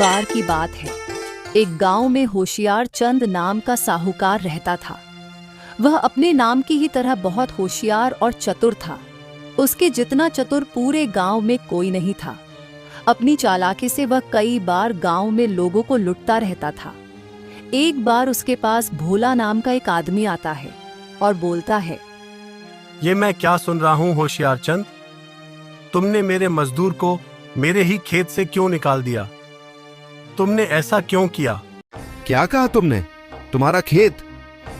बार की बात है। एक गांव में होशियार चंद नाम का साहूकार रहता था। वह अपने नाम की ही तरह बहुत होशियार और चतुर था। उसके जितना चतुर पूरे गांव में कोई नहीं था। अपनी चालाकी से वह कई बार गांव में लोगों को लुटता रहता था। एक बार उसके पास भोला नाम का एक आदमी आता है और बोलता है, ये मैं क्या सुन रहा हूँ होशियार चंद, तुमने मेरे मजदूर को मेरे ही खेत से क्यों निकाल दिया? तुमने ऐसा क्यों किया? क्या कहा तुमने? तुम्हारा खेत?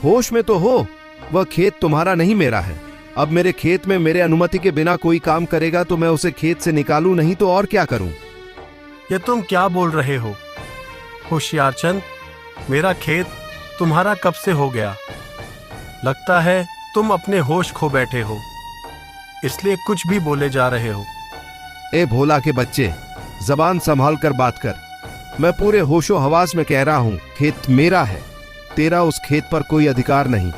होश में तो हो, वह खेत तुम्हारा नहीं मेरा है। अब मेरे खेत में मेरे अनुमति के बिना कोई काम करेगा तो मैं उसे खेत से निकालूं, नहीं तो और क्या करूं? ये तुम क्या बोल रहे हो होशियार चंद? मेरा खेत तुम्हारा कब से हो गया? लगता है तुम अपने होश खो बैठे हो, इसलिए कुछ भी बोले जा रहे हो। ए भोला के बच्चे, जबान संभाल कर बात कर। मैं पूरे होशो हवास में कह रहा हूं, खेत मेरा है, तेरा उस खेत पर कोई अधिकार नहीं।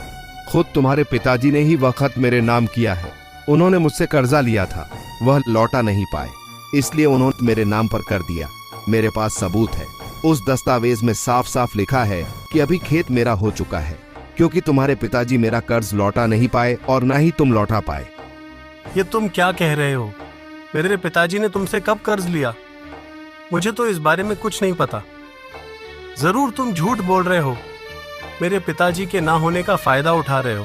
खुद तुम्हारे पिताजी ने ही वह खत मेरे नाम किया है। उन्होंने मुझसे कर्जा लिया था, वह लौटा नहीं पाए, इसलिए उन्होंने मेरे नाम पर कर दिया। मेरे पास सबूत है, उस दस्तावेज में साफ साफ लिखा है कि अभी खेत मेरा हो चुका है, क्योंकि तुम्हारे पिताजी मेरा कर्ज लौटा नहीं पाए और ना ही तुम लौटा पाए। ये तुम क्या कह रहे हो? मेरे पिताजी ने तुमसे कब कर्ज लिया? मुझे तो इस बारे में कुछ नहीं पता। जरूर तुम झूठ बोल रहे हो, मेरे पिताजी के ना होने का फायदा उठा रहे हो।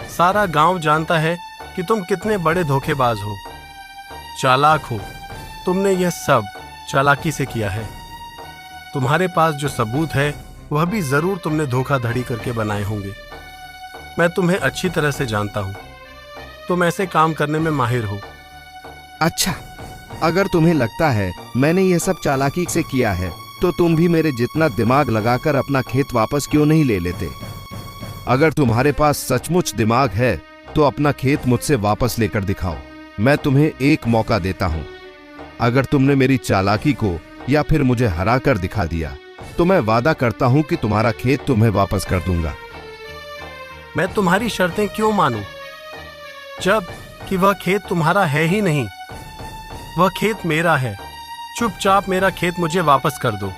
सारा गांव जानता है कि तुम कितने बड़े धोखेबाज हो, चालाक हो। तुमने यह सब चालाकी से किया है। तुम्हारे पास जो सबूत है वह भी जरूर तुमने धोखाधड़ी करके बनाए होंगे। मैं तुम्हें अच्छी तरह से जानता हूं, तुम ऐसे काम करने में माहिर हो। अच्छा, अगर तुम्हें लगता है मैंने यह सब चालाकी से किया है तो तुम भी मेरे जितना दिमाग लगाकर अपना खेत वापस क्यों नहीं ले लेते? अगर तुम्हारे पास सचमुच दिमाग है तो अपना खेत मुझसे वापस लेकर दिखाओ। मैं तुम्हें एक मौका देता हूं। अगर तुमने मेरी चालाकी को या फिर मुझे हरा कर दिखा दिया तो मैं वादा करता हूं कि तुम्हारा खेत तुम्हें वापस कर दूंगा। मैं तुम्हारी शर्तें क्यों मानूं, जब कि वह खेत तुम्हारा है ही नहीं। वह खेत मेरा है। चुपचाप मेरा खेत मुझे वापस कर दो।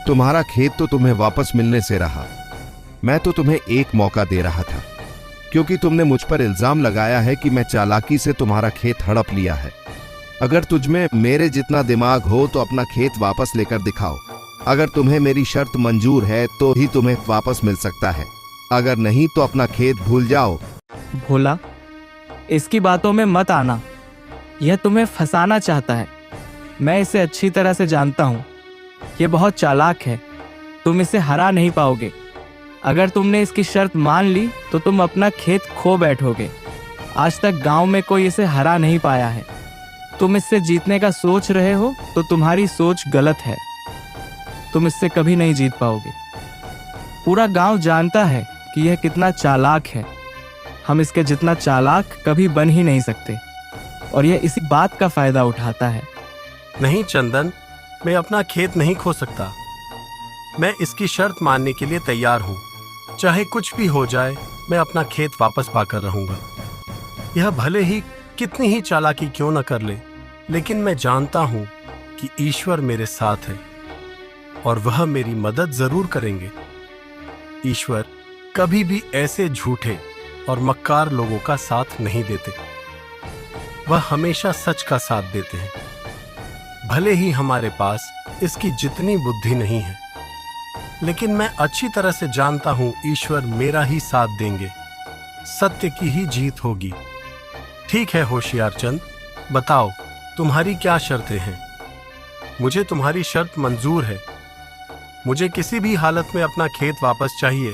तुम्हारा खेत तो तुम्हें वापस मिलने से रहा। मैं तो तुम्हें एक मौका दे रहा था, क्योंकि तुमने मुझ पर इल्जाम लगाया है कि मैं चालाकी से तुम्हारा खेत हड़प लिया है। अगर तुझमें मेरे जितना दिमाग हो तो अपना खेत वापस लेकर दिखाओ। अगर तुम्हें मेरी शर्त मंजूर है तो ही तुम्हें वापस मिल सकता है, अगर नहीं तो अपना खेत भूल जाओ। भोला, इसकी बातों में मत आना, यह तुम्हें फंसाना चाहता है। मैं इसे अच्छी तरह से जानता हूँ, यह बहुत चालाक है, तुम इसे हरा नहीं पाओगे। अगर तुमने इसकी शर्त मान ली तो तुम अपना खेत खो बैठोगे। आज तक गांव में कोई इसे हरा नहीं पाया है। तुम इससे जीतने का सोच रहे हो तो तुम्हारी सोच गलत है। तुम इससे कभी नहीं जीत पाओगे। पूरा गांव जानता है कि यह कितना चालाक है। हम इसके जितना चालाक कभी बन ही नहीं सकते, और यह इसी बात का फायदा उठाता है। नहीं चंदन, मैं अपना खेत नहीं खो सकता। मैं इसकी शर्त मानने के लिए तैयार हूँ। चाहे कुछ भी हो जाए, मैं अपना खेत वापस पाकर रहूंगा। यह भले ही कितनी ही चालाकी क्यों न कर ले, लेकिन मैं जानता हूं कि ईश्वर मेरे साथ है और वह मेरी मदद जरूर करेंगे। ईश्वर कभी भी ऐसे झूठे और मक्कार लोगों का साथ नहीं देते। वह हमेशा सच का साथ देते हैं। भले ही हमारे पास इसकी जितनी बुद्धि नहीं है, लेकिन मैं अच्छी तरह से जानता हूं ईश्वर मेरा ही साथ देंगे। सत्य की ही जीत होगी। ठीक है होशियार चंद, बताओ तुम्हारी क्या शर्तें हैं? मुझे तुम्हारी शर्त मंजूर है। मुझे किसी भी हालत में अपना खेत वापस चाहिए।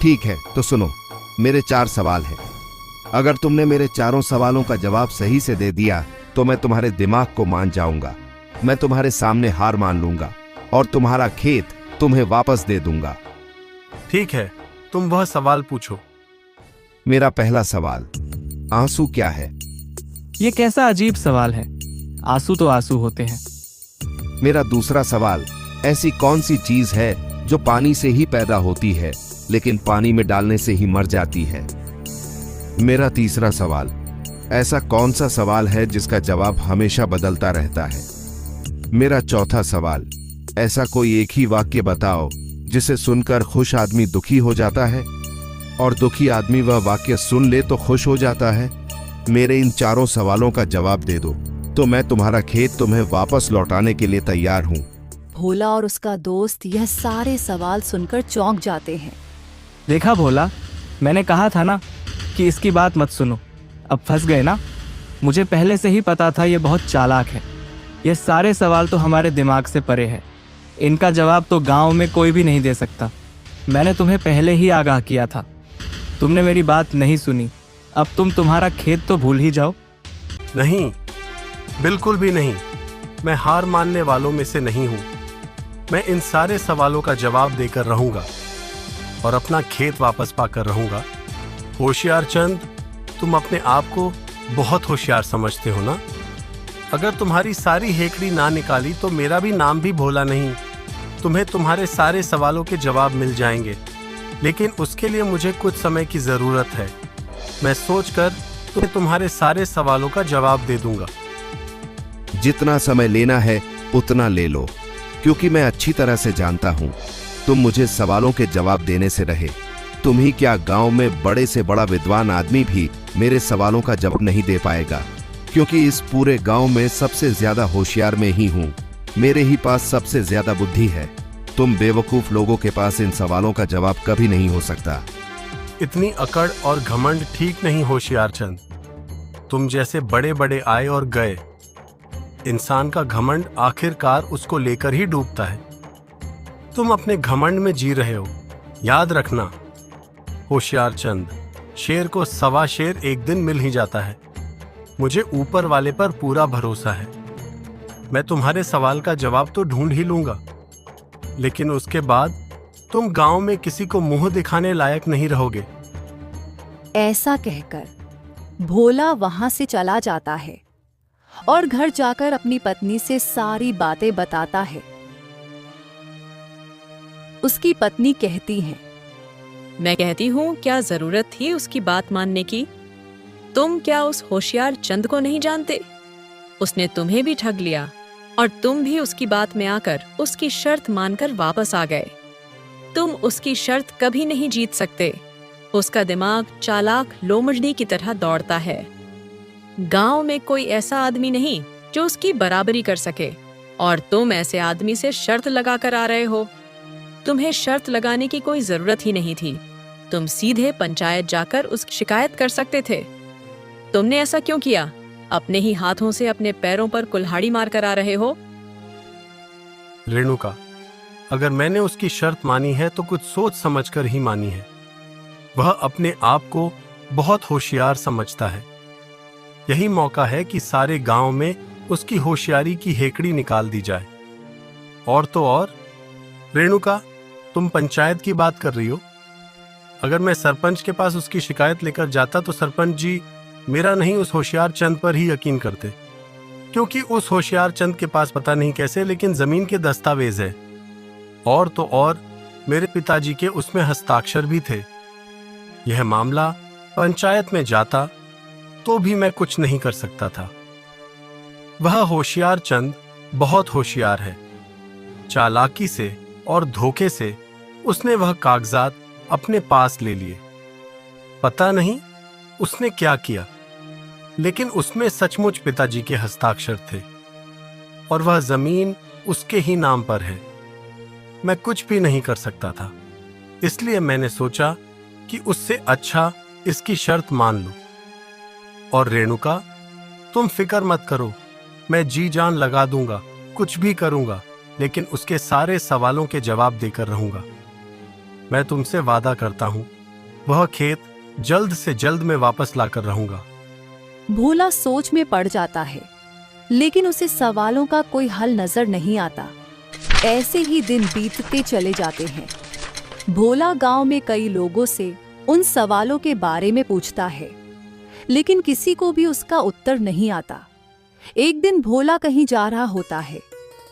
ठीक है, तो सुनो, मेरे 4 सवाल हैं। अगर तुमने मेरे चारों सवालों का जवाब सही से दे दिया तो मैं तुम्हारे दिमाग को मान जाऊंगा। मैं तुम्हारे सामने हार मान लूंगा और तुम्हारा खेत तुम्हें वापस दे दूंगा। ठीक है, तुम वह सवाल पूछो। मेरा पहला सवाल, आंसू क्या है? यह कैसा अजीब सवाल है? आंसू तो आंसू होते हैं। मेरा दूसरा सवाल, ऐसी कौन सी चीज है जो पानी से ही पैदा होती है लेकिन पानी में डालने से ही मर जाती है? मेरा तीसरा सवाल, ऐसा कौन सा सवाल है जिसका जवाब हमेशा बदलता रहता है? मेरा चौथा सवाल, ऐसा कोई एक ही वाक्य बताओ जिसे सुनकर खुश आदमी दुखी हो जाता है और दुखी आदमी वह वाक्य सुन ले तो खुश हो जाता है। मेरे इन चारों सवालों का जवाब दे दो तो मैं तुम्हारा खेत तुम्हें वापस लौटाने के लिए तैयार हूं। भोला और उसका दोस्त यह सारे सवाल सुनकर चौंक जाते हैं। देखा भोला, मैंने कहा था ना कि इसकी बात मत सुनो। अब फंस गए ना। मुझे पहले से ही पता था ये बहुत चालाक है। ये सारे सवाल तो हमारे दिमाग से परे है। इनका जवाब तो गांव में कोई भी नहीं दे सकता। मैंने तुम्हें पहले ही आगाह किया था, तुमने मेरी बात नहीं सुनी। अब तुम तुम्हारा खेत तो भूल ही जाओ। नहीं, बिल्कुल भी नहीं। मैं हार मानने वालों में से नहीं हूं। मैं इन सारे सवालों का जवाब देकर रहूंगा और अपना खेत वापस पाकर रहूंगा। होशियार चंद, तुम अपने आप को बहुत होशियार समझते हो ना? अगर तुम्हारी सारी हेकड़ी ना निकाली तो मेरा भी नाम भी भोला नहीं। तुम्हें तुम्हारे सारे सवालों के जवाब मिल जाएंगे, लेकिन उसके लिए मुझे कुछ समय की जरूरत है। मैं सोचकर तुम्हें तुम्हारे सारे सवालों का जवाब दे दूंगा। जितना समय लेना है उतना ले लो, क्योंकि मैं अच्छी तरह से जानता हूं तुम मुझे सवालों के जवाब देने से रहे। तुम ही क्या, गांव में बड़े से बड़ा विद्वान आदमी भी मेरे सवालों का जवाब नहीं दे पाएगा, क्योंकि इस पूरे गांव में सबसे ज्यादा होशियार मैं ही हूं। मेरे ही पास सबसे ज्यादा बुद्धि है। तुम बेवकूफ लोगों के पास इन सवालों का जवाब कभी नहीं हो सकता। इतनी अकड़ और घमंड ठीक नहीं होशियार चंद। तुम जैसे बड़े बड़े आए और गए। इंसान का घमंड आखिरकार उसको लेकर ही डूबता है। तुम अपने घमंड में जी रहे हो। याद रखना होशियार चंद, शेर को सवा शेर एक दिन मिल ही जाता है। मुझे ऊपर वाले पर पूरा भरोसा है। मैं तुम्हारे सवाल का जवाब तो ढूंढ ही लूंगा, लेकिन उसके बाद तुम गांव में किसी को मुंह दिखाने लायक नहीं रहोगे। ऐसा कहकर भोला वहां से चला जाता है और घर जाकर अपनी पत्नी से सारी बातें बताता है। उसकी पत्नी कहती है, मैं कहती हूँ, क्या जरूरत थी उसकी बात मानने की? तुम क्या उस होशियार चंद को नहीं जानते? उसने तुम्हें भी ठग लिया और तुम भी उसकी बात में आकर उसकी शर्त मानकर वापस आ गए। तुम उसकी शर्त कभी नहीं जीत सकते। उसका दिमाग चालाक लोमड़ी की तरह दौड़ता है। गांव में कोई ऐसा आदमी नहीं जो उसकी बराबरी कर सके, और तुम ऐसे आदमी से शर्त लगा कर आ रहे हो। तुम्हें शर्त लगाने की कोई जरूरत ही नहीं थी। तुम सीधे पंचायत जाकर उसकी शिकायत कर सकते थे। तुमने ऐसा क्यों किया? अपने ही हाथों से अपने पैरों पर कुल्हाड़ी मार कर आ रहे हो। रेणुका, अगर मैंने उसकी शर्त मानी है तो कुछ सोच समझकर ही मानी है। वह अपने आप को बहुत होशियार समझता है। यही मौका है कि सारे गांव में उसकी होशियारी की हेकड़ी निकाल दी जाए। और तो और, रेणुका, तुम पंचायत की बात कर रही हो। अगर मैं सरपंच के पास उसकी शिकायत लेकर जाता तो सरपंच जी मेरा नहीं उस होशियार चंद पर ही यकीन करते, क्योंकि उस होशियार चंद के पास पता नहीं कैसे लेकिन जमीन के दस्तावेज है। और तो और, मेरे पिताजी के उसमें हस्ताक्षर भी थे। यह मामला पंचायत में जाता तो भी मैं कुछ नहीं कर सकता था। वह होशियार चंद बहुत होशियार है। चालाकी से और धोखे से उसने वह कागजात अपने पास ले लिए। पता नहीं उसने क्या किया, लेकिन उसमें सचमुच पिताजी के हस्ताक्षर थे और वह जमीन उसके ही नाम पर है। मैं कुछ भी नहीं कर सकता था, इसलिए मैंने सोचा कि उससे अच्छा इसकी शर्त मान लो। और रेणुका, तुम फिक्र मत करो, मैं जी जान लगा दूंगा, कुछ भी करूंगा, लेकिन उसके सारे सवालों के जवाब देकर रहूंगा। मैं तुमसे वादा करता हूं, वह खेत जल्द से जल्द मैं वापस लाकर रहूंगा। भोला सोच में पड़ जाता है, लेकिन उसे सवालों का कोई हल नजर नहीं आता। ऐसे ही दिन बीतते चले जाते हैं। भोला गांव में कई लोगों से उन सवालों के बारे में पूछता है, लेकिन किसी को भी उसका उत्तर नहीं आता। एक दिन भोला कहीं जा रहा होता है,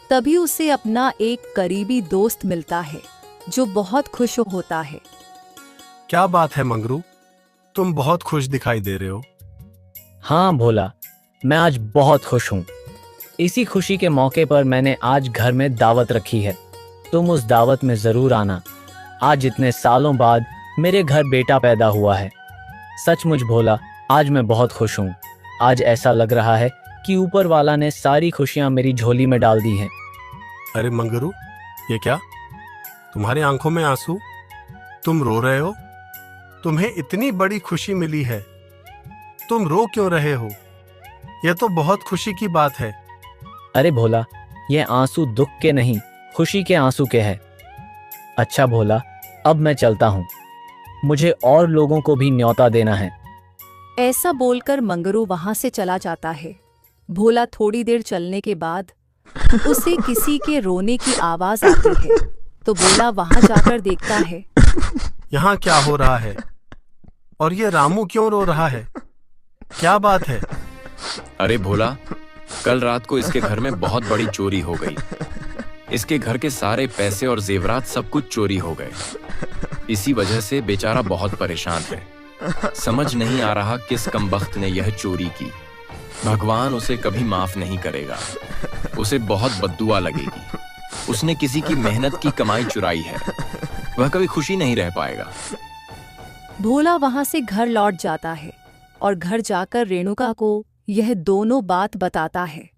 तभी उसे अपना एक करीबी दोस्त मिलता है जो बहुत खुश होता है। क्या बात है मंगरू, तुम बहुत खुश दिखाई दे रहे हो। हाँ भोला, मैं आज बहुत खुश हूँ। इसी खुशी के मौके पर मैंने आज घर में दावत रखी है। तुम उस दावत में ज़रूर आना। आज इतने सालों बाद मेरे घर बेटा पैदा हुआ है। सचमुच भोला, आज मैं बहुत खुश हूँ। आज ऐसा लग रहा है कि ऊपर वाला ने सारी खुशियाँ मेरी झोली में डाल दी हैं। अरे मंगरू, ये क्या? तुम्हारी आंखों में आंसू? तुम रो रहे हो? तुम्हें इतनी बड़ी खुशी मिली है, तुम रो क्यों रहे हो? यह तो बहुत खुशी की बात है। अरे भोला, ये आंसू दुख के नहीं, खुशी के आंसू के हैं। अच्छा भोला, अब मैं चलता हूँ। मुझे और लोगों को भी न्योता देना है। ऐसा बोलकर मंगरू वहां से चला जाता है। भोला थोड़ी देर चलने के बाद उसे किसी के रोने की आवाज आती है, तो भोला वहां जाकर देखता है। यहाँ क्या हो रहा है? और ये रामू क्यों रो रहा है? क्या बात है? अरे भोला, कल रात को इसके घर में बहुत बड़ी चोरी हो गई। इसके घर के सारे पैसे और जेवरात सब कुछ चोरी हो गए। इसी वजह से बेचारा बहुत परेशान है। समझ नहीं आ रहा किस कमबख्त ने यह चोरी की। भगवान उसे कभी माफ नहीं करेगा। उसे बहुत बद्दुआ लगेगी। उसने किसी की मेहनत की कमाई चुराई है। वह कभी खुशी नहीं रह पाएगा। भोला वहां से घर लौट जाता है और घर जाकर रेणुका को यह दोनों बात बताता है।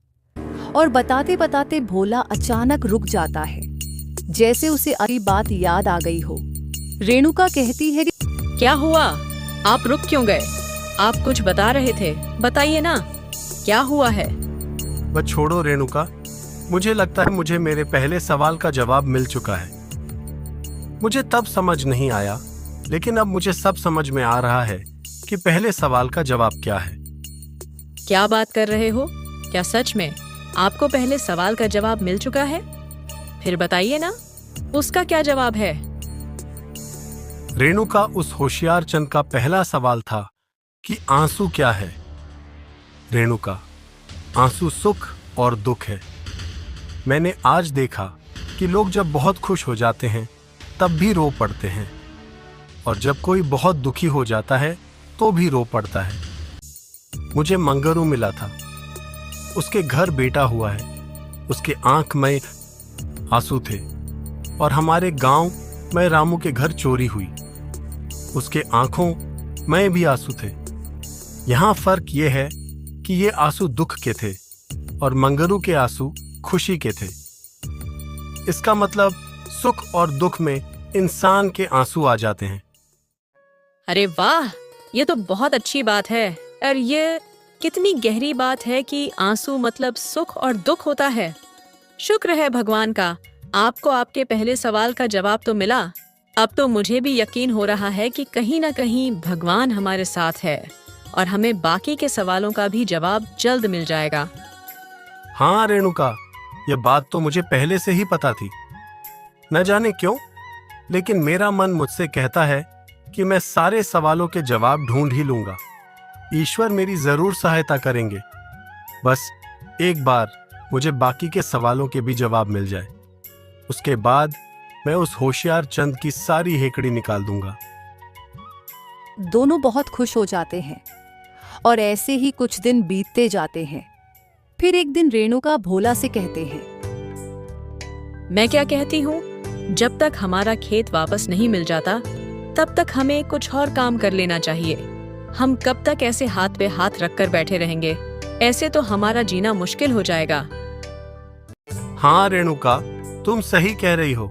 और बताते बताते भोला अचानक रुक जाता है, जैसे उसे अभी बात याद आ गई हो। रेणुका कहती है कि क्या हुआ? आप रुक क्यों गए? आप कुछ बता रहे थे, बताइए ना, क्या हुआ है? बस छोड़ो रेणुका, मुझे लगता है मुझे मेरे पहले सवाल का जवाब मिल चुका है। मुझे तब समझ नहीं आया, लेकिन अब मुझे सब समझ में आ रहा है कि पहले सवाल का जवाब क्या है। क्या बात कर रहे हो? क्या सच में आपको पहले सवाल का जवाब मिल चुका है? फिर बताइए ना, उसका क्या जवाब है? रेणुका, उस होशियार चंद का पहला सवाल था कि आंसू क्या है। रेणुका, आंसू सुख और दुख है। मैंने आज देखा कि लोग जब बहुत खुश हो जाते हैं तब भी रो पड़ते हैं, और जब कोई बहुत दुखी हो जाता है तो भी रो पड़ता है। मुझे मंगरू मिला था, उसके घर बेटा हुआ है। उसके आंख में आंसू थे। और हमारे गांव में रामू के घर चोरी हुई, उसके आंखों में भी आंसू थे। यहाँ फर्क ये है कि ये आंसू दुख के थे और मंगरू के आंसू खुशी के थे। इसका मतलब सुख और दुख में इंसान के आंसू आ जाते हैं। अरे वाह, ये तो बहुत अच्छी बात है। और ये कितनी गहरी बात है कि आंसू मतलब सुख और दुख होता है। शुक्र है भगवान का, आपको आपके पहले सवाल का जवाब तो मिला। अब तो मुझे भी यकीन हो रहा है कि कहीं ना कहीं भगवान हमारे साथ है और हमें बाकी के सवालों का भी जवाब जल्द मिल जाएगा। हाँ रेणुका, यह बात तो मुझे पहले से ही पता थी। न जाने क्यों, लेकिन मेरा मन मुझसे कहता है कि मैं सारे सवालों के जवाब ढूंढ ही लूंगा। ईश्वर मेरी जरूर सहायता करेंगे। बस एक बार मुझे बाकी के सवालों के भी जवाब मिल जाए, उसके बाद मैं उस होशियार चंद की सारी हेकड़ी निकाल दूंगा। दोनों बहुत खुश हो जाते हैं और ऐसे ही कुछ दिन बीतते जाते हैं। फिर एक दिन रेणुका भोला से कहते हैं, मैं क्या कहती हूँ, जब तक हमारा खेत वापस नहीं मिल जाता तब तक हमें कुछ और काम कर लेना चाहिए। हम कब तक ऐसे हाथ पे हाथ रखकर बैठे रहेंगे? ऐसे तो हमारा जीना मुश्किल हो जाएगा। हाँ रेणुका, तुम सही कह रही हो,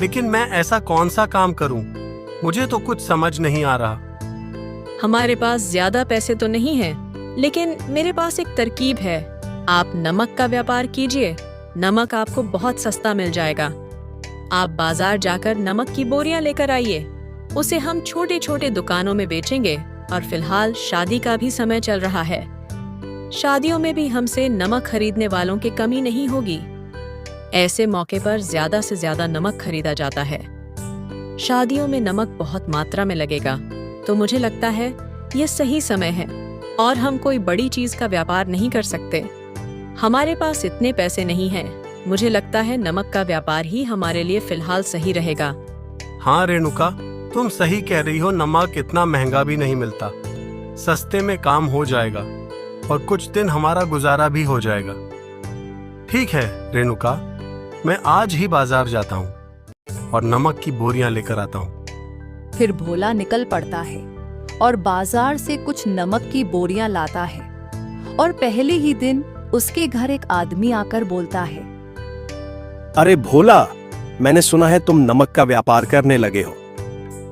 लेकिन मैं ऐसा कौन सा काम करूं? मुझे तो कुछ समझ नहीं आ रहा। हमारे पास ज्यादा पैसे तो नहीं हैं, लेकिन मेरे पास एक तरकीब है। आप नमक का व्यापार कीजिए। नमक आपको बहुत सस्ता मिल जाएगा। आप बाजार जाकर नमक की बोरियां लेकर आइए। उसे हम छोटे छोटे दुकानों में बेचेंगे। और फिलहाल शादी का भी समय चल रहा है। शादियों में भी हमसे नमक खरीदने वालों की कमी नहीं होगी। ऐसे मौके पर ज्यादा से ज्यादा नमक खरीदा जाता है। शादियों में नमक बहुत मात्रा में लगेगा, तो मुझे लगता है ये सही समय है। और हम कोई बड़ी चीज का व्यापार नहीं कर सकते। हमारे पास इतने पैसे नहीं हैं। मुझे लगता है नमक का व्यापार ही हमारे लिए फिलहाल सही रहेगा। हाँ रेणुका, तुम सही कह रही हो। नमक इतना महंगा भी नहीं मिलता। सस्ते में काम हो जाएगा और कुछ दिन हमारा गुजारा भी हो जाएगा। ठीक है रेणुका, मैं आज ही बाजार जाता हूँ और नमक की बोरियां लेकर आता हूँ। फिर भोला निकल पड़ता है और बाजार से कुछ नमक की बोरियां लाता है। और पहले ही दिन उसके घर एक आदमी आकर बोलता है, अरे भोला, मैंने सुना है तुम नमक का व्यापार करने लगे हो।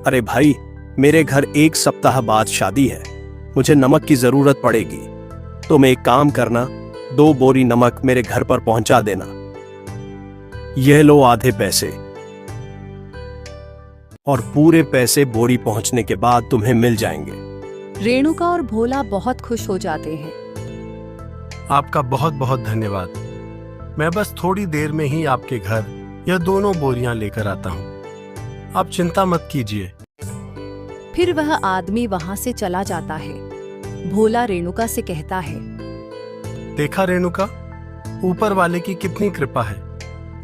अरे भाई, मेरे घर 1 सप्ताह बाद शादी है, मुझे नमक की जरूरत पड़ेगी। तुम एक काम करना, 2 बोरी नमक मेरे घर पर पहुंचा देना। यह लो आधे पैसे, और पूरे पैसे बोरी पहुंचने के बाद तुम्हें मिल जाएंगे। रेणुका और भोला बहुत खुश हो जाते हैं। आपका बहुत बहुत धन्यवाद। मैं बस थोड़ी देर में ही आपके घर यह दोनों बोरियां लेकर आता हूँ। आप चिंता मत कीजिए। फिर वह आदमी वहां से चला जाता है। भोला रेणुका से कहता है, देखा रेणुका, ऊपर वाले की कितनी कृपा है।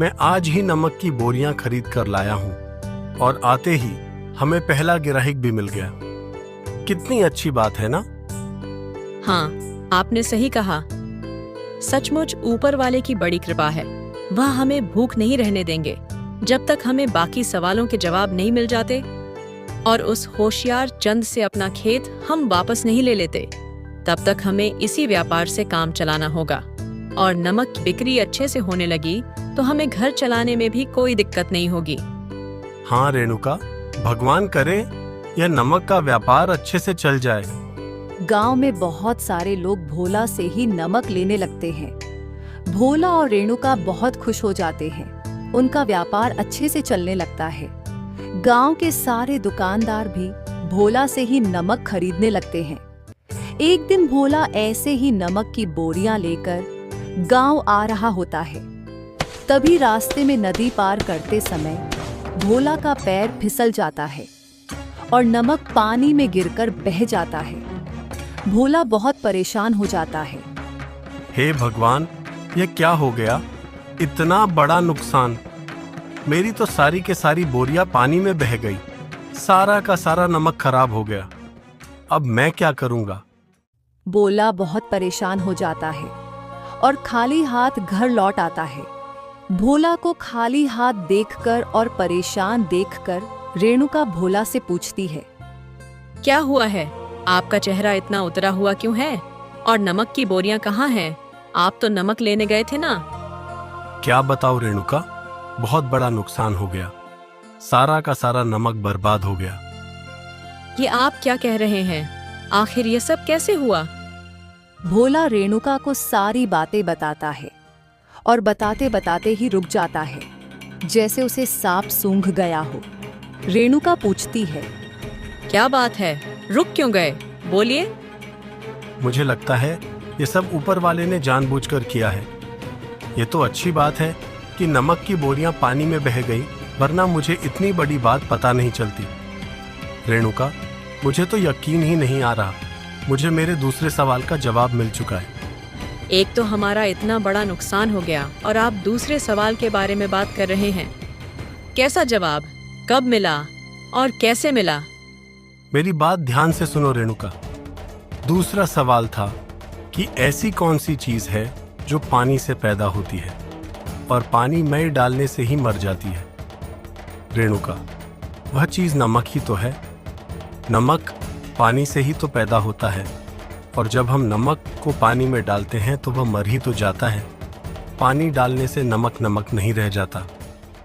मैं आज ही नमक की बोरियां खरीद कर लाया हूँ और आते ही हमें पहला ग्राहक भी मिल गया। कितनी अच्छी बात है ना? हाँ, आपने सही कहा। सचमुच ऊपर वाले की बड़ी कृपा है। वह हमें भूख नहीं रहने देंगे जब तक हमें बाकी सवालों के जवाब नहीं मिल जाते और उस होशियार चंद से अपना खेत हम वापस नहीं ले लेते। तब तक हमें इसी व्यापार से काम चलाना होगा। और नमक की बिक्री अच्छे से होने लगी तो हमें घर चलाने में भी कोई दिक्कत नहीं होगी। हाँ रेणुका, भगवान करे यह नमक का व्यापार अच्छे से चल जाए। गांव में बहुत सारे लोग भोला से ही नमक लेने लगते हैं। भोला और रेणुका बहुत खुश हो जाते हैं। उनका व्यापार अच्छे से चलने लगता है। गांव के सारे दुकानदार भी भोला से ही नमक खरीदने लगते हैं। एक दिन भोला ऐसे ही नमक की बोरियां लेकर गांव आ रहा होता है। तभी रास्ते में नदी पार करते समय भोला का पैर फिसल जाता है और नमक पानी में गिरकर बह जाता है। भोला बहुत परेशान हो जाता है। हे भगवान, यह क्या हो गया? इतना बड़ा नुकसान। मेरी तो सारी के सारी बोरियां पानी में बह गई। सारा का सारा नमक खराब हो गया। अब मैं क्या करूंगा? भोला बहुत परेशान हो जाता है और खाली हाथ घर लौट आता है। भोला को खाली हाथ देखकर और परेशान देखकर रेणुका भोला से पूछती है, क्या हुआ है? आपका चेहरा इतना उतरा हुआ क्यों है? और नमक की बोरियां कहाँ हैं? आप तो नमक लेने गए थे ना? क्या बताओ रेणुका, बहुत बड़ा नुकसान हो गया। सारा का सारा नमक बर्बाद हो गया। ये आप क्या कह रहे हैं? आखिर ये सब कैसे हुआ? भोला रेणुका को सारी बातें बताता है और बताते बताते ही रुक जाता है, जैसे उसे सांप सूंघ गया हो। रेणुका पूछती है, क्या बात है? रुक क्यों गए? बोलिए। मुझे लगता है ये सब ऊपर वाले ने जानबूझकर किया है। ये तो अच्छी बात है कि नमक की बोरियां पानी में बह गई, वरना मुझे इतनी बड़ी बात पता नहीं चलती। रेणुका, मुझे तो यकीन ही नहीं आ रहा। मुझे मेरे दूसरे सवाल का जवाब मिल चुका है। एक तो हमारा इतना बड़ा नुकसान हो गया और आप दूसरे सवाल के बारे में बात कर रहे हैं। कैसा जवाब? कब मिला और कैसे मिला? मेरी बात ध्यान से सुनो रेणुका। दूसरा सवाल था कि ऐसी कौन सी चीज है जो पानी से पैदा होती है और पानी में डालने से ही मर जाती है। रेणुका, वह चीज नमक ही तो है। नमक पानी से ही तो पैदा होता है और जब हम नमक को पानी में डालते हैं तो वह मर ही तो जाता है। पानी डालने से नमक नमक नहीं रह जाता,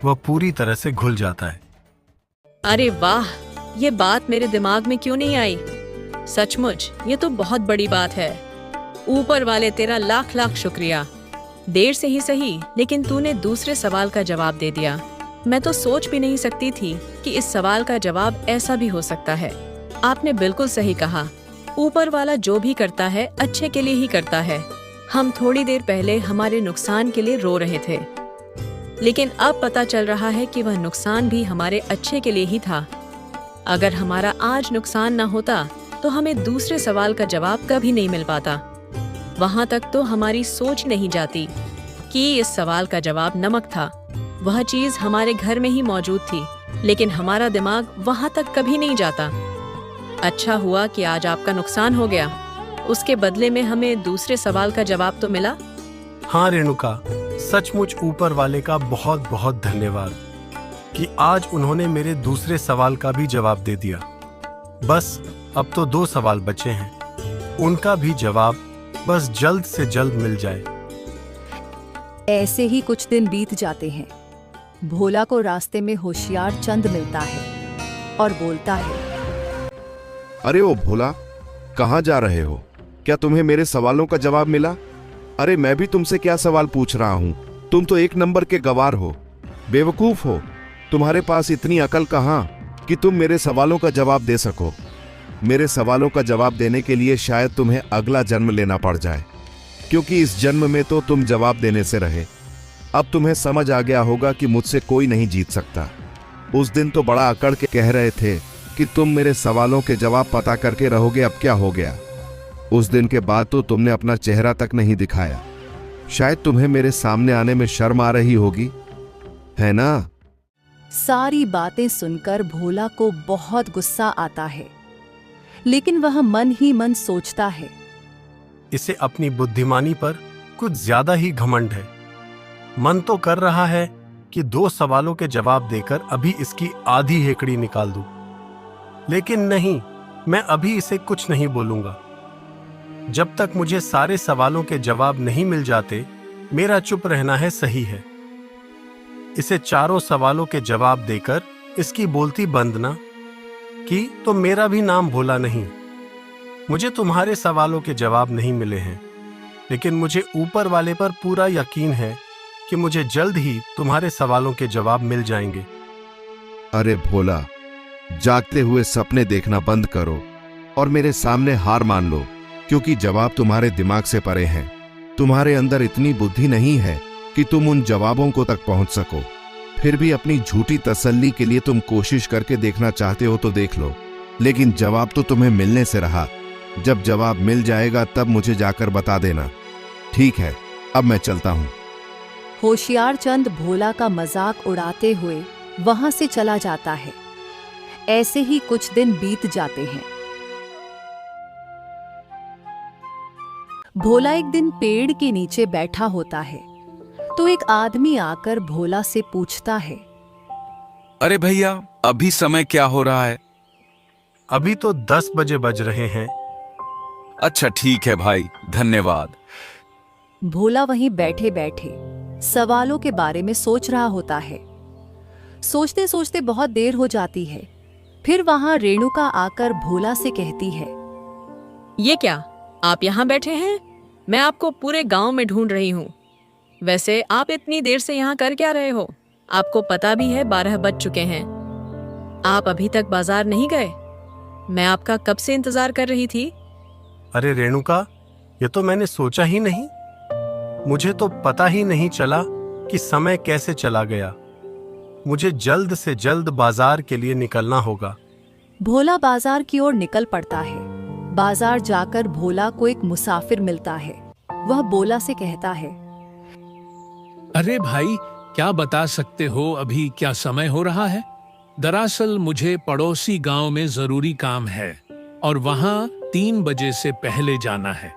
वह पूरी तरह से घुल जाता है। अरे वाह, ये बात मेरे दिमाग में क्यों नहीं आई? सचमुच ये तो बहुत बड़ी बात है। ऊपर वाले तेरा लाख लाख शुक्रिया। देर से ही सही, लेकिन तूने दूसरे सवाल का जवाब दे दिया। मैं तो सोच भी नहीं सकती थी कि इस सवाल का जवाब ऐसा भी हो सकता है। आपने बिल्कुल सही कहा। ऊपर वाला जो भी करता है अच्छे के लिए ही करता है। हम थोड़ी देर पहले हमारे नुकसान के लिए रो रहे थे, लेकिन अब पता चल रहा है कि वह नुकसान भी हमारे अच्छे के लिए ही था। अगर हमारा आज नुकसान ना होता तो हमें दूसरे सवाल का जवाब कभी नहीं मिल पाता। वहां तक तो हमारी सोच नहीं जाती कि इस सवाल का जवाब नमक था। वह चीज हमारे घर में ही मौजूद थी, लेकिन हमारा दिमाग वहां तक कभी नहीं जाता। अच्छा हुआ कि आज आपका नुकसान हो गया। उसके बदले में हमें दूसरे सवाल का जवाब तो मिला। हाँ रेणुका, सचमुच ऊपर वाले का बहुत बहुत धन्यवाद कि आज उन्होंने मेरे दूसरे सवाल का भी जवाब दे दिया। बस अब तो 2 सवाल बचे हैं, उनका भी जवाब बस जल्द से जल्द मिल जाए। ऐसे ही कुछ दिन बीत जाते हैं। भोला को रास्ते में होशियार चंद मिलता है और बोलता है, अरे ओ भोला, कहाँ जा रहे हो? क्या तुम्हें मेरे सवालों का जवाब मिला? अरे मैं भी तुमसे क्या सवाल पूछ रहा हूँ, तुम तो 1 नंबर के गवार हो, बेवकूफ हो। तुम्हारे पास इतनी अकल कहाँ कि तुम मेरे सवालों का जवाब दे सको। मेरे सवालों का जवाब देने के लिए शायद तुम्हें अगला जन्म लेना पड़ जाए, क्योंकि इस जन्म में तो तुम जवाब देने से रहे। अब तुम्हें समझ आ गया होगा कि मुझसे कोई नहीं जीत सकता। उस दिन तो बड़ा अकड़ के कह रहे थे कि तुम मेरे सवालों के जवाब पता करके रहोगे, अब क्या हो गया? उस दिन के बाद तो तुमने अपना चेहरा तक नहीं दिखाया। शायद तुम्हें मेरे सामने आने में शर्म आ रही होगी, है ना? सारी बातें सुनकर भोला को बहुत गुस्सा आता है, लेकिन वह मन ही मन सोचता है, इसे अपनी बुद्धिमानी पर कुछ ज्यादा ही घमंड है। मन तो कर रहा है कि 2 सवालों के जवाब देकर अभी इसकी आधी हेकड़ी निकाल दूं, लेकिन नहीं, मैं अभी इसे कुछ नहीं बोलूंगा। जब तक मुझे सारे सवालों के जवाब नहीं मिल जाते, मेरा चुप रहना है सही है। इसे 4 सवालों के जवाब देकर इसकी बोलती बंद ना की तो मेरा भी नाम भोला नहीं। मुझे तुम्हारे सवालों के जवाब नहीं मिले हैं, लेकिन मुझे ऊपर वाले पर पूरा यकीन है कि मुझे जल्द ही तुम्हारे सवालों के जवाब मिल जाएंगे। अरे भोला, जागते हुए सपने देखना बंद करो और मेरे सामने हार मान लो, क्योंकि जवाब तुम्हारे दिमाग से परे हैं। तुम्हारे अंदर इतनी बुद्धि नहीं है कि तुम उन जवाबों को तक पहुंच सको। फिर भी अपनी झूठी तसल्ली के लिए तुम कोशिश करके देखना चाहते हो तो देख लो, लेकिन जवाब तो तुम्हें मिलने से रहा। जब जवाब मिल जाएगा तब मुझे जाकर बता देना। ठीक है, अब मैं चलता हूं। होशियार चंद भोला का मजाक उड़ाते हुए वहां से चला जाता है। ऐसे ही कुछ दिन बीत जाते हैं। भोला एक दिन पेड़ के नीचे बैठा होता है तो एक आदमी आकर भोला से पूछता है, अरे भैया, अभी समय क्या हो रहा है? अभी तो 10 बजे बज रहे हैं। अच्छा ठीक है भाई, धन्यवाद। भोला वहीं बैठे बैठे सवालों के बारे में सोच रहा होता है। सोचते सोचते बहुत देर हो जाती है। फिर वहां रेणुका आकर भोला से कहती है, ये क्या, आप यहाँ बैठे हैं? मैं आपको पूरे गांव में ढूंढ रही हूँ। वैसे आप इतनी देर से यहाँ कर क्या रहे हो? आपको पता भी है 12 बज चुके हैं। आप अभी तक बाजार नहीं गए? मैं आपका कब से इंतजार कर रही थी। अरे रेणुका, ये तो मैंने सोचा ही नहीं। मुझे तो पता ही नहीं चला कि समय कैसे चला गया। मुझे जल्द से जल्द बाजार के लिए निकलना होगा। भोला बाजार की ओर निकल पड़ता है। बाजार जाकर भोला को एक मुसाफिर मिलता है। वह भोला से कहता है, अरे भाई, क्या बता सकते हो अभी क्या समय हो रहा है? दरअसल मुझे पड़ोसी गांव में जरूरी काम है और वहां 3 बजे से पहले जाना है।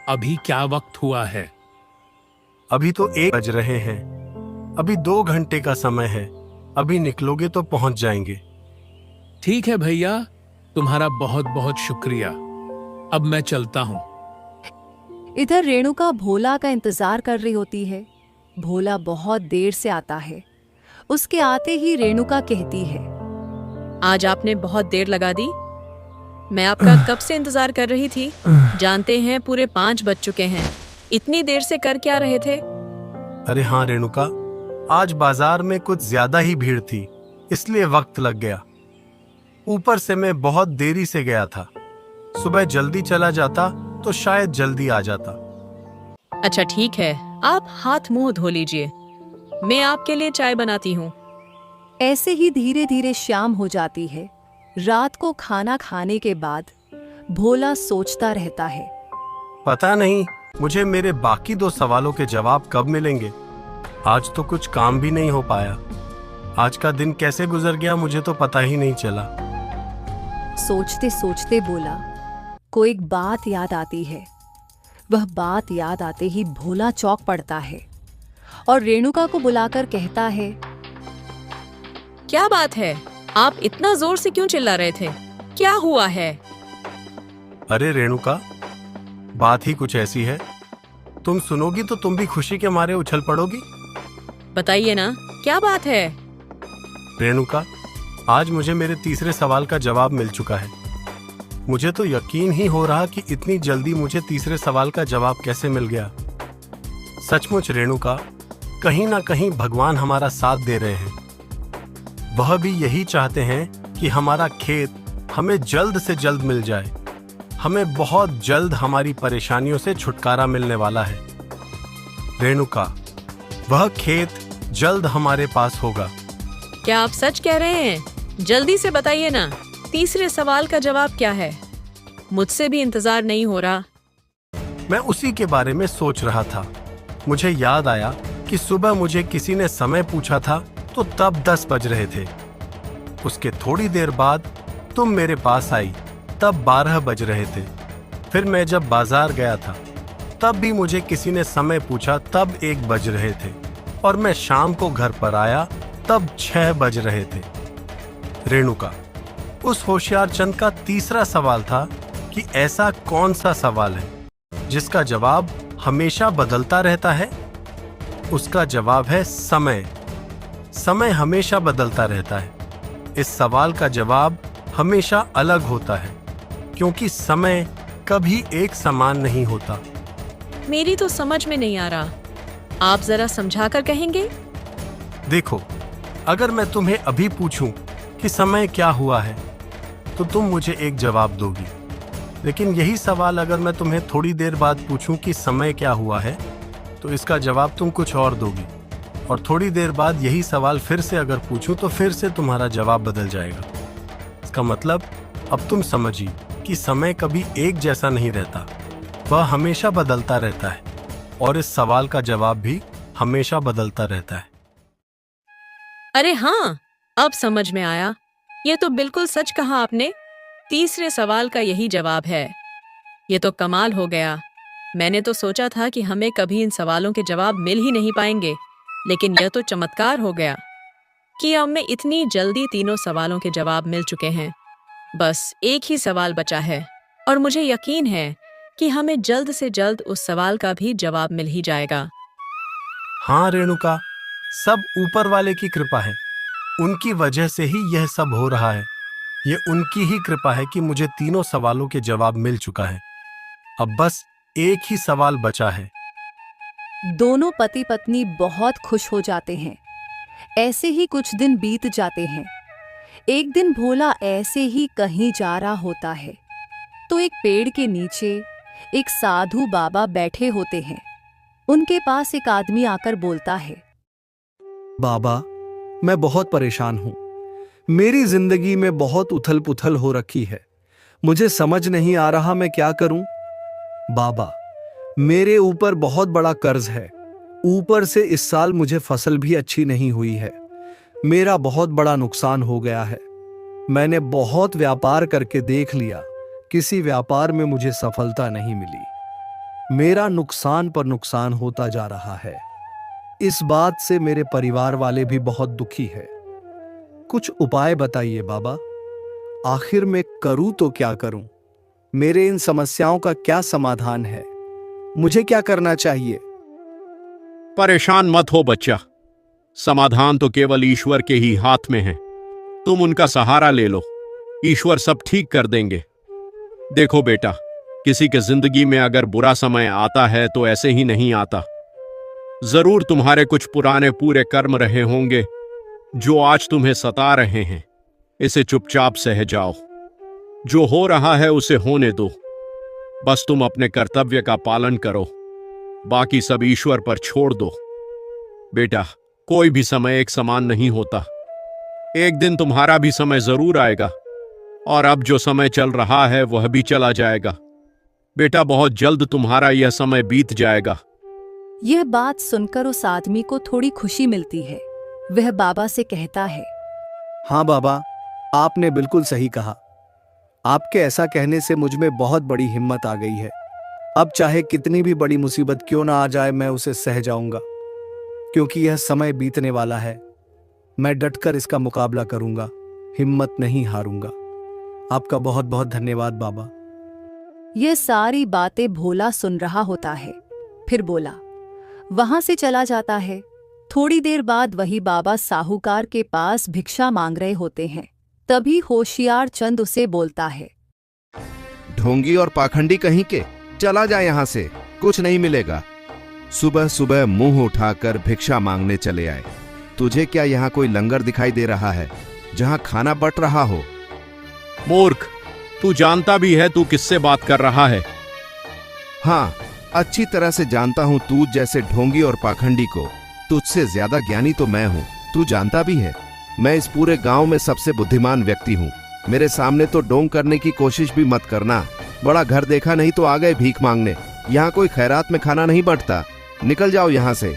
अभी क्या वक्त हुआ है? अभी तो 1 बज रहे हैं। अभी 2 घंटे का समय है। अभी निकलोगे तो पहुंच जाएंगे। ठीक है भैया, तुम्हारा बहुत बहुत शुक्रिया। अब मैं चलता हूँ। इधर रेणुका भोला का इंतजार कर रही होती है। भोला बहुत देर से आता है। उसके आते ही रेणुका कहती है, आज आपने बहुत देर लगा दी। मैं आपका कब से इंतजार कर रही थी। जानते हैं पूरे 5 बज चुके हैं। इतनी देर से कर क्या रहे थे? अरे हाँ रेणुका, आज बाजार में कुछ ज्यादा ही भीड़ थी, इसलिए वक्त लग गया। ऊपर से मैं बहुत देरी से गया था। सुबह जल्दी चला जाता तो शायद जल्दी आ जाता। अच्छा ठीक है, आप हाथ मुंह धो लीजिए। मैं आपके लिए चाय बनाती हूँ। ऐसे ही धीरे धीरे शाम हो जाती है। रात को खाना खाने के बाद भोला सोचता रहता है, पता नहीं मुझे मेरे बाकी 2 सवालों के जवाब कब मिलेंगे। आज तो कुछ काम भी नहीं हो पाया। आज का दिन कैसे गुजर गया मुझे तो पता ही नहीं चला। सोचते सोचते बोला को एक बात याद आती है। वह बात याद आते ही भोला चौंक पड़ता है और रेणुका को बुलाकर कहता है, क्या बात है? आप इतना जोर से क्यों चिल्ला रहे थे? क्या हुआ है? अरे रेणुका, बात ही कुछ ऐसी है, तुम सुनोगी तो तुम भी खुशी के मारे उछल पड़ोगी। बताइए ना, क्या बात है? रेणुका, आज मुझे मेरे तीसरे सवाल का जवाब मिल चुका है। मुझे तो यकीन ही हो रहा कि इतनी जल्दी मुझे तीसरे सवाल का जवाब कैसे मिल गया। सचमुच रेणुका, कहीं ना कहीं भगवान हमारा साथ दे रहे हैं। वह भी यही चाहते हैं कि हमारा खेत हमें जल्द से जल्द मिल जाए। हमें बहुत जल्द हमारी परेशानियों से छुटकारा मिलने वाला है। रेणुका, वह खेत जल्द हमारे पास होगा। क्या आप सच कह रहे हैं? जल्दी से बताइए ना, तीसरे सवाल का जवाब क्या है? मुझसे भी इंतजार नहीं हो रहा। मैं उसी के बारे में सोच रहा था। मुझे याद आया कि सुबह मुझे किसी ने समय पूछा था तो तब 10 बज रहे थे। उसके थोड़ी देर बाद तुम मेरे पास आई, तब 12 बज रहे थे। फिर मैं जब बाजार गया था तब भी मुझे किसी ने समय पूछा, तब 1 बज रहे थे। और मैं शाम को घर पर आया तब 6 बज रहे थे। रेणुका, उस होशियार चंद का तीसरा सवाल था कि ऐसा कौन सा सवाल है जिसका जवाब हमेशा बदलता रहता है? उसका जवाब है समय। समय हमेशा बदलता रहता है। इस सवाल का जवाब हमेशा अलग होता है, क्योंकि समय कभी एक समान नहीं होता। मेरी तो समझ में नहीं आ रहा। आप जरा समझाकर कहेंगे? देखो, अगर मैं तुम्हें अभी पूछूं कि समय क्या हुआ है तो तुम मुझे एक जवाब दोगी। लेकिन यही सवाल अगर मैं तुम्हें थोड़ी देर बाद पूछूं कि समय क्या हुआ है तो इसका जवाब तुम कुछ और दोगी। और थोड़ी देर बाद यही सवाल फिर से अगर पूछूं तो फिर से तुम्हारा जवाब बदल जाएगा। इसका मतलब अब तुम समझी कि समय कभी एक जैसा नहीं रहता, वह हमेशा बदलता रहता है। और इस सवाल का जवाब भी हमेशा बदलता रहता है। अरे हाँ, अब समझ में आया। ये तो बिल्कुल सच कहा आपने। तीसरे सवाल का यही जवाब है। ये तो कमाल हो गया। मैंने तो सोचा था कि हमें कभी इन सवालों के जवाब मिल ही नहीं पाएंगे, लेकिन यह तो चमत्कार हो गया कि अब में इतनी जल्दी तीनों सवालों के जवाब मिल चुके हैं। बस एक ही सवाल बचा है और मुझे यकीन है कि हमें जल्द से जल्द उस सवाल का भी जवाब मिल ही जाएगा। हाँ रेणुका, सब ऊपर वाले की कृपा है। उनकी वजह से ही यह सब हो रहा है। ये उनकी ही कृपा है कि मुझे तीनों सवालों के जवाब मिल चुका है। अब बस एक ही सवाल बचा है। दोनों पति पत्नी बहुत खुश हो जाते हैं। ऐसे ही कुछ दिन बीत जाते हैं। एक दिन भोला ऐसे ही कहीं जा रहा होता है तो एक पेड़ के नीचे एक साधु बाबा बैठे होते हैं। उनके पास एक आदमी आकर बोलता है, बाबा, मैं बहुत परेशान हूं। मेरी जिंदगी में बहुत उथल पुथल हो रखी है। मुझे समझ नहीं आ रहा मैं क्या करूं। बाबा, मेरे ऊपर बहुत बड़ा कर्ज है। ऊपर से इस साल मुझे फसल भी अच्छी नहीं हुई है। मेरा बहुत बड़ा नुकसान हो गया है। मैंने बहुत व्यापार करके देख लिया, किसी व्यापार में मुझे सफलता नहीं मिली। मेरा नुकसान पर नुकसान होता जा रहा है। इस बात से मेरे परिवार वाले भी बहुत दुखी है। कुछ उपाय बताइए बाबा। आखिर मैं करूं तो क्या करूं? मेरे इन समस्याओं का क्या समाधान है? मुझे क्या करना चाहिए? परेशान मत हो बच्चा, समाधान तो केवल ईश्वर के ही हाथ में है। तुम उनका सहारा ले लो, ईश्वर सब ठीक कर देंगे। देखो बेटा, किसी के जिंदगी में अगर बुरा समय आता है तो ऐसे ही नहीं आता। जरूर तुम्हारे कुछ पुराने पूरे कर्म रहे होंगे जो आज तुम्हें सता रहे हैं। इसे चुपचाप सह जाओ। जो हो रहा है उसे होने दो। बस तुम अपने कर्तव्य का पालन करो, बाकी सब ईश्वर पर छोड़ दो। बेटा, कोई भी समय एक समान नहीं होता। एक दिन तुम्हारा भी समय जरूर आएगा और अब जो समय चल रहा है वह भी चला जाएगा। बेटा, बहुत जल्द तुम्हारा यह समय बीत जाएगा। यह बात सुनकर उस आदमी को थोड़ी खुशी मिलती है। वह बाबा से कहता है, हाँ बाबा, आपने बिल्कुल सही कहा। आपके ऐसा कहने से मुझ में बहुत बड़ी हिम्मत आ गई है। अब चाहे कितनी भी बड़ी मुसीबत क्यों ना आ जाए, मैं उसे सह जाऊंगा। क्योंकि यह समय बीतने वाला है। मैं डटकर इसका मुकाबला करूंगा, हिम्मत नहीं हारूंगा। आपका बहुत बहुत धन्यवाद बाबा। यह सारी बातें भोला सुन रहा होता है, फिर बोला, वहां से चला जाता है। थोड़ी देर बाद वही बाबा साहूकार के पास भिक्षा मांग रहे होते हैं। तभी होशियार चंद उसे बोलता है, ढोंगी और पाखंडी कहीं के, चला जा यहां से, कुछ नहीं मिलेगा। सुबह सुबह मुंह उठाकर भिक्षा मांगने चले आए। तुझे क्या यहां कोई लंगर दिखाई दे रहा है जहां खाना बट रहा हो? मूर्ख, तू जानता भी है तू किससे बात कर रहा है। हाँ, अच्छी तरह से जानता हूं तू जैसे ढोंगी और पाखंडी को। तुझसे ज्यादा ज्ञानी तो मैं हूं, तू जानता भी है। मैं इस पूरे गांव में सबसे बुद्धिमान व्यक्ति हूं। मेरे सामने तो डोंग करने की कोशिश भी मत करना। बड़ा घर देखा नहीं तो आ गए भीख मांगने। यहाँ कोई खैरात में खाना नहीं बंटता, निकल जाओ यहाँ से।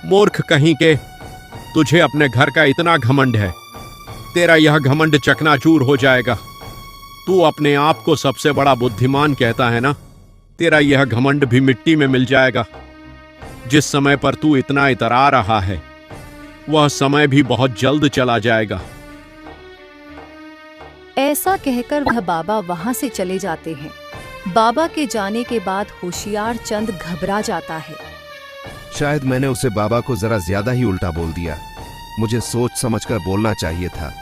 मूर्ख कहीं के, तुझे अपने घर का इतना घमंड है। तेरा यह घमंड चकनाचूर हो जाएगा। तू अपने आप को सबसे बड़ा बुद्धिमान कहता है ना, तेरा यह घमंड भी मिट्टी में मिल जाएगा। जिस समय पर तू इतना इतरा रहा है वह समय भी बहुत जल्द चला जाएगा। ऐसा कहकर वह बाबा वहां से चले जाते हैं। बाबा के जाने के बाद होशियार चंद घबरा जाता है। शायद मैंने उसे बाबा को जरा ज्यादा ही उल्टा बोल दिया। मुझे सोच समझकर बोलना चाहिए था।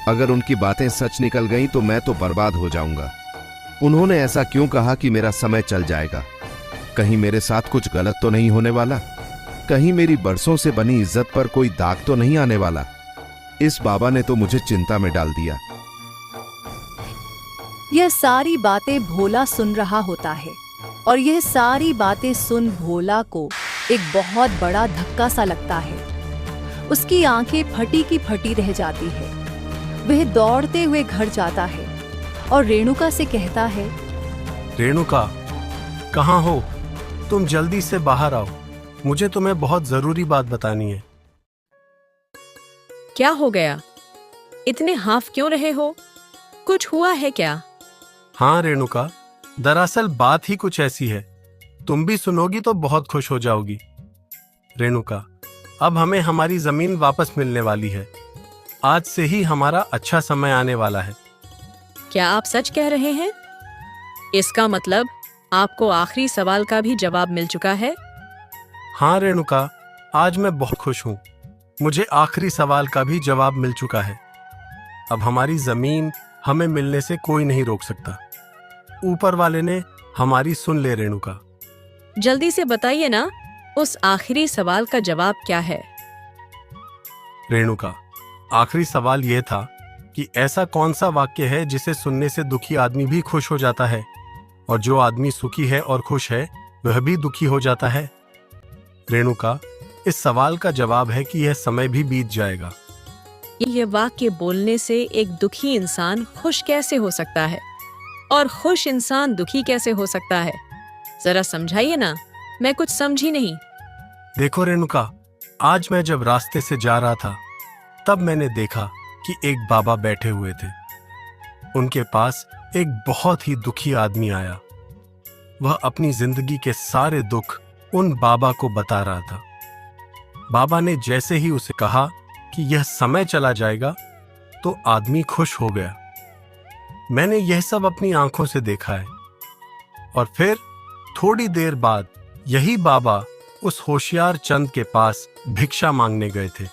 अगर उनकी बातें सच निकल गईं तो मैं तो बर्बाद हो जाऊंगा। उन्होंने ऐसा क्यों कहा कि मेरा समय चल जाएगा? कहीं मेरे साथ कुछ गलत तो नहीं होने वाला? कहीं मेरी बरसों से बनी इज्जत पर कोई दाग तो नहीं आने वाला? इस बाबा ने तो मुझे चिंता में डाल दिया। यह सारी बातें भोला सुन रहा होता है और यह सारी बातें सुन भोला को एक बहुत बड़ा धक्का सा लगता है। उसकी आंखें फटी की फटी रह जाती है। वह दौड़ते हुए घर जाता है और रेणुका से कहता है, रेणुका, कहाँ हो? तुम जल्दी से बाहर आओ, मुझे तुम्हें बहुत जरूरी बात बतानी है। क्या हो गया? इतने हाफ क्यों रहे हो? कुछ हुआ है क्या? हाँ रेणुका, दरअसल बात ही कुछ ऐसी है, तुम भी सुनोगी तो बहुत खुश हो जाओगी। रेणुका, अब हमें हमारी जमीन वापस मिलने वाली है। आज से ही हमारा अच्छा समय आने वाला है। क्या आप सच कह रहे हैं? इसका मतलब आपको आखिरी सवाल का भी जवाब मिल चुका है? हाँ रेणुका, आज मैं बहुत खुश हूँ। मुझे आखिरी सवाल का भी जवाब मिल चुका है। अब हमारी जमीन हमें मिलने से कोई नहीं रोक सकता। ऊपर वाले ने हमारी सुन ले रेणुका। जल्दी से बताइए ना, उस आखिरी सवाल का जवाब क्या है? रेणुका, आखिरी सवाल यह था कि ऐसा कौन सा वाक्य है जिसे सुनने से दुखी आदमी भी खुश हो जाता है और जो आदमी सुखी है और खुश है वह भी दुखी हो जाता है? रेणुका, इस सवाल का जवाब है कि यह समय भी बीत जाएगा। यह वाक्य बोलने से एक दुखी इंसान खुश कैसे हो सकता है और खुश इंसान दुखी कैसे हो सकता है? जरा समझाइए ना, मैं कुछ समझी नहीं। देखो रेणुका, आज मैं जब रास्ते से जा रहा था तब मैंने देखा कि एक बाबा बैठे हुए थे। उनके पास एक बहुत ही दुखी आदमी आया। वह अपनी जिंदगी के सारे दुख उन बाबा को बता रहा था। बाबा ने जैसे ही उसे कहा कि यह समय चला जाएगा तो आदमी खुश हो गया। मैंने यह सब अपनी आंखों से देखा है। और फिर थोड़ी देर बाद यही बाबा उस होशियार चंद के पास भिक्षा मांगने गए थे।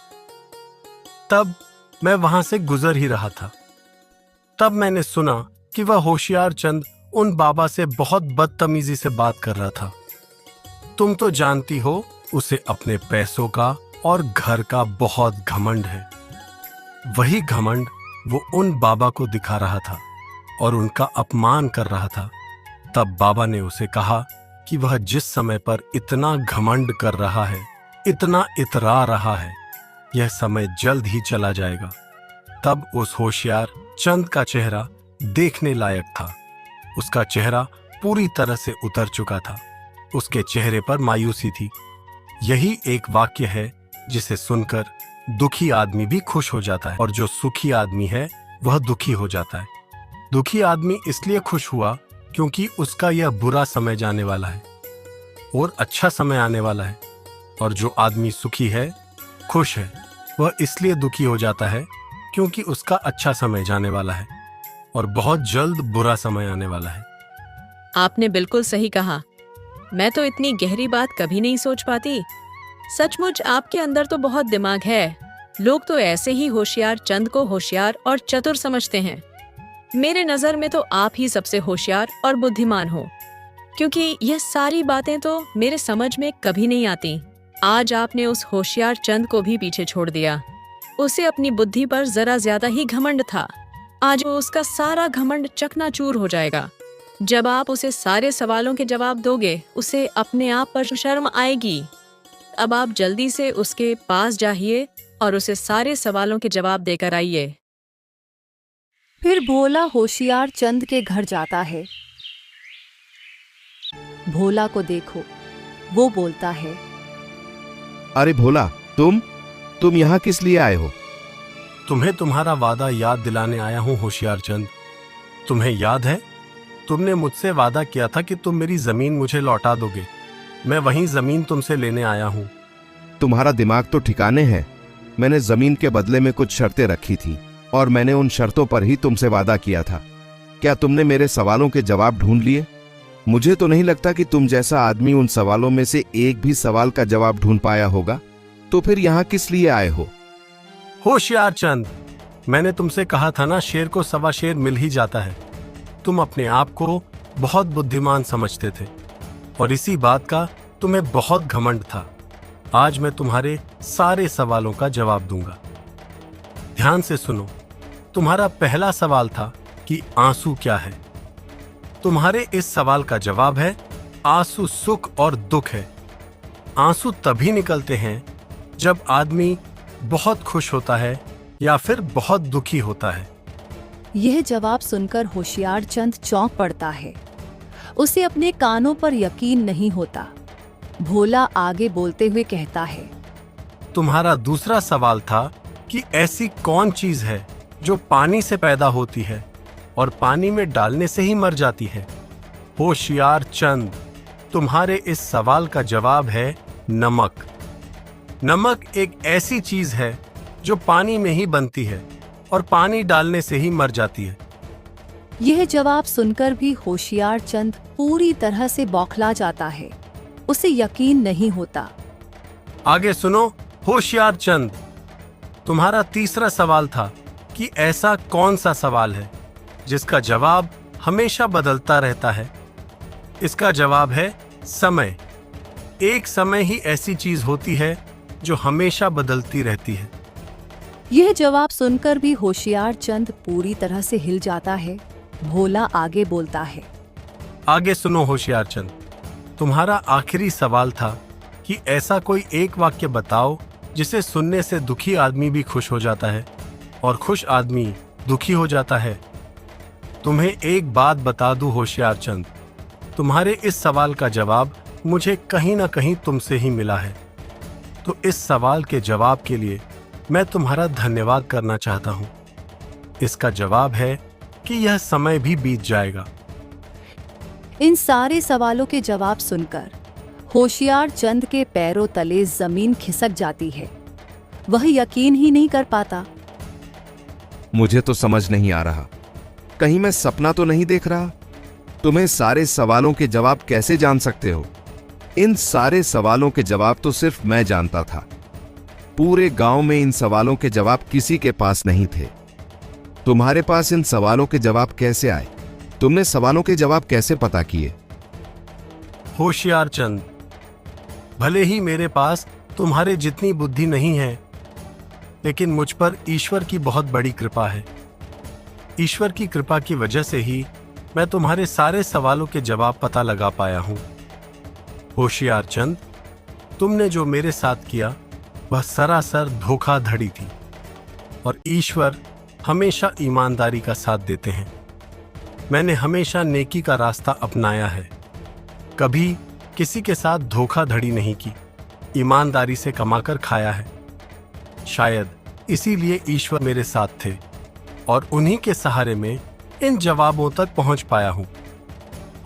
तब मैं वहां से गुजर ही रहा था। तब मैंने सुना कि वह होशियार चंद उन बाबा से बहुत बदतमीजी से बात कर रहा था। तुम तो जानती हो, उसे अपने पैसों का और घर का बहुत घमंड है। वही घमंड वो उन बाबा को दिखा रहा था और उनका अपमान कर रहा था। तब बाबा ने उसे कहा कि वह जिस समय पर इतना घमंड कर रहा है, इतना इतरा रहा है, यह समय जल्द ही चला जाएगा। तब उस होशियार चंद का चेहरा देखने लायक था। उसका चेहरा पूरी तरह से उतर चुका था। उसके चेहरे पर मायूसी थी। यही एक वाक्य है जिसे सुनकर दुखी आदमी भी खुश हो जाता है और जो सुखी आदमी है वह दुखी हो जाता है। दुखी आदमी इसलिए खुश हुआ क्योंकि उसका यह बुरा समय जाने वाला है और अच्छा समय आने वाला है। और जो आदमी सुखी है, खुश है, वह इसलिए दुखी हो जाता है क्योंकि उसका अच्छा समय जाने वाला है और बहुत जल्द बुरा समय आने वाला है। आपने बिल्कुल सही कहा। मैं तो इतनी गहरी बात कभी नहीं सोच पाती। सचमुच आपके अंदर तो बहुत दिमाग है। लोग तो ऐसे ही होशियार चंद को होशियार और चतुर समझते हैं। मेरे नजर में तो आप ही सबसे होशियार और बुद्धिमान हो, क्योंकि यह सारी बातें तो मेरे समझ में कभी नहीं आती। आज आपने उस होशियार चंद को भी पीछे छोड़ दिया। उसे अपनी बुद्धि पर जरा ज्यादा ही घमंड था। आज उसका सारा घमंड चकनाचूर हो जाएगा। जब आप उसे सारे सवालों के जवाब दोगे, उसे अपने आप पर शर्म आएगी। अब आप जल्दी से उसके पास जाइए और उसे सारे सवालों के जवाब देकर आइए। फिर भोला होशियार चंद के घर जाता है। भोला को देखो, वो बोलता है, अरे भोला, तुम यहाँ किस लिए आए हो? तुम्हें तुम्हारा वादा याद दिलाने आया हूँ होशियार चंद। तुम्हें याद है, तुमने मुझसे वादा किया था कि तुम मेरी जमीन मुझे लौटा दोगे। मैं वही जमीन तुमसे लेने आया हूँ। तुम्हारा दिमाग तो ठिकाने है। मैंने जमीन के बदले में कुछ शर्तें रखी थी और मैंने उन शर्तों पर ही तुमसे वादा किया था। क्या तुमने मेरे सवालों के जवाब ढूंढ लिए? मुझे तो नहीं लगता कि तुम जैसा आदमी उन सवालों में से एक भी सवाल का जवाब ढूंढ पाया होगा। तो फिर यहाँ किस लिए आए हो? होशियार चंद, मैंने तुमसे कहा था ना, शेर को सवा शेर मिल ही जाता है। तुम अपने आप को बहुत बुद्धिमान समझते थे और इसी बात का तुम्हें बहुत घमंड था। आज मैं तुम्हारे सारे सवालों का जवाब दूंगा। ध्यान से सुनो। तुम्हारा पहला सवाल था कि आंसू क्या है। तुम्हारे इस सवाल का जवाब है, आंसू सुख और दुख है। आंसू तभी निकलते हैं जब आदमी बहुत खुश होता है या फिर बहुत दुखी होता है। यह जवाब सुनकर होशियार चंद चौंक पड़ता है। उसे अपने कानों पर यकीन नहीं होता। भोला आगे बोलते हुए कहता है, तुम्हारा दूसरा सवाल था कि ऐसी कौन चीज है जो पानी से पैदा होती है और पानी में डालने से ही मर जाती है। होशियार चंद, तुम्हारे इस सवाल का जवाब है नमक। नमक एक ऐसी चीज है जो पानी में ही बनती है और पानी डालने से ही मर जाती है। यह जवाब सुनकर भी होशियार चंद पूरी तरह से बौखला जाता है। उसे यकीन नहीं होता। आगे सुनो होशियार चंद, तुम्हारा तीसरा सवाल था कि ऐसा कौन सा सवाल है जिसका जवाब हमेशा बदलता रहता है। इसका जवाब है समय। एक समय ही ऐसी चीज होती है जो हमेशा बदलती रहती है। यह जवाब सुनकर भी होशियार चंद पूरी तरह से हिल जाता है। भोला आगे बोलता है, आगे सुनो होशियार चंद, तुम्हारा आखिरी सवाल था कि ऐसा कोई एक वाक्य बताओ जिसे सुनने से दुखी आदमी भी खुश हो जाता है और खुश आदमी दुखी हो जाता है। तुम्हें एक बात बता दूं होशियार चंद, तुम्हारे इस सवाल का जवाब मुझे कहीं ना कहीं तुमसे ही मिला है। तो इस सवाल के जवाब के लिए मैं तुम्हारा धन्यवाद करना चाहता हूं। इसका जवाब है कि यह समय भी बीत जाएगा। इन सारे सवालों के जवाब सुनकर होशियार चंद के पैरों तले जमीन खिसक जाती है। वह यकीन ही नहीं कर पाता। मुझे तो समझ नहीं आ रहा, कहीं मैं सपना तो नहीं देख रहा। तुम्हें सारे सवालों के जवाब कैसे जान सकते हो? इन सारे सवालों के जवाब तो सिर्फ मैं जानता था। पूरे गांव में इन सवालों के जवाब किसी के पास नहीं थे। तुम्हारे पास इन सवालों के जवाब कैसे आए? तुमने सवालों के जवाब कैसे पता किए? होशियार चंद, भले ही मेरे पास तुम्हारे जितनी बुद्धि नहीं है, लेकिन मुझ पर ईश्वर की बहुत बड़ी कृपा है। ईश्वर की कृपा की वजह से ही मैं तुम्हारे सारे सवालों के जवाब पता लगा पाया हूं। होशियार चंद, तुमने जो मेरे साथ किया वह सरासर धोखाधड़ी थी और ईश्वर हमेशा ईमानदारी का साथ देते हैं। मैंने हमेशा नेकी का रास्ता अपनाया है, कभी किसी के साथ धोखाधड़ी नहीं की, ईमानदारी से कमाकर खाया है। शायद इसीलिए ईश्वर मेरे साथ थे और उन्हीं के सहारे में इन जवाबों तक पहुंच पाया हूं।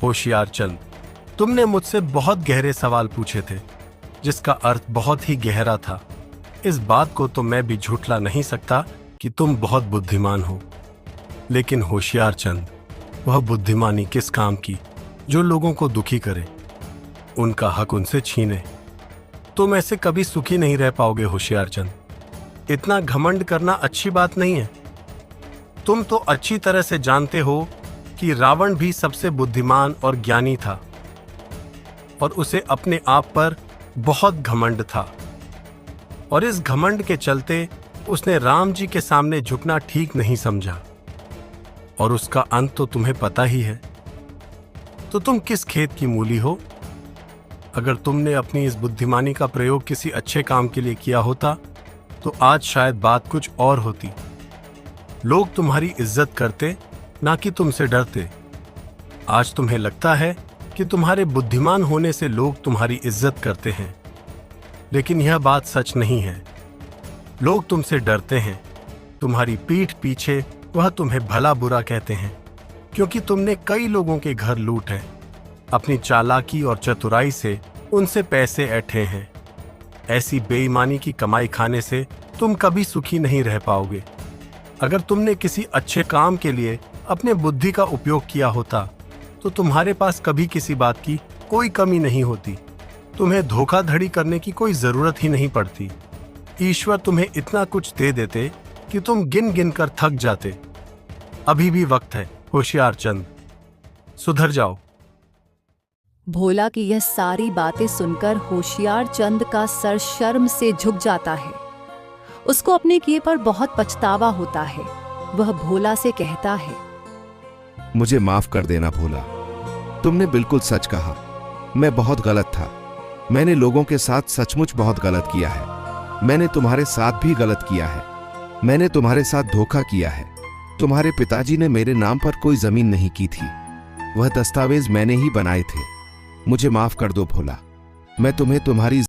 होशियार चंद, तुमने मुझसे बहुत गहरे सवाल पूछे थे जिसका अर्थ बहुत ही गहरा था। इस बात को तो मैं भी झूठला नहीं सकता कि तुम बहुत बुद्धिमान हो। लेकिन होशियार चंद, वह बुद्धिमानी किस काम की जो लोगों को दुखी करे, उनका हक उनसे छीने। तुम ऐसे कभी सुखी नहीं रह पाओगे होशियार चंद। इतना घमंड करना अच्छी बात नहीं है। तुम तो अच्छी तरह से जानते हो कि रावण भी सबसे बुद्धिमान और ज्ञानी था और उसे अपने आप पर बहुत घमंड था, और इस घमंड के चलते उसने राम जी के सामने झुकना ठीक नहीं समझा, और उसका अंत तो तुम्हें पता ही है। तो तुम किस खेत की मूली हो? अगर तुमने अपनी इस बुद्धिमानी का प्रयोग किसी अच्छे काम के लिए किया होता तो आज शायद बात कुछ और होती। लोग तुम्हारी इज्जत करते, ना कि तुमसे डरते। आज तुम्हें लगता है कि तुम्हारे बुद्धिमान होने से लोग तुम्हारी इज्जत करते हैं, लेकिन यह बात सच नहीं है। लोग तुमसे डरते हैं। तुम्हारी पीठ पीछे वह तुम्हें भला बुरा कहते हैं, क्योंकि तुमने कई लोगों के घर लूटे। अपनी चालाकी और चतुराई से उनसे पैसे ऐंठे हैं। ऐसी बेईमानी की कमाई खाने से तुम कभी सुखी नहीं रह पाओगे। अगर तुमने किसी अच्छे काम के लिए अपने बुद्धि का उपयोग किया होता तो तुम्हारे पास कभी किसी बात की कोई कमी नहीं होती। तुम्हें धोखाधड़ी करने की कोई जरूरत ही नहीं पड़ती। ईश्वर तुम्हें इतना कुछ दे देते कि तुम गिन गिन कर थक जाते। अभी भी वक्त है होशियार चंद, सुधर जाओ। भोला की यह सारी बातें सुनकर होशियार चंद का सर शर्म से झुक जाता है। उसको अपने किए पर बहुत पछतावा होता है। वह भोला से कहता है, मुझे माफ कर देना भोला, तुमने बिल्कुल सच कहा। मैं बहुत गलत था। मैंने लोगों के साथ सचमुच बहुत गलत किया है। मैंने तुम्हारे साथ भी गलत किया है। मैंने तुम्हारे साथ धोखा किया है। तुम्हारे पिताजी ने मेरे नाम पर कोई जमीन नहीं की थी। वह दस्तावेज मैंने ही बनाए थे। मुझे माफ कर दो भोला। मैं तुम्हें तुम्हारी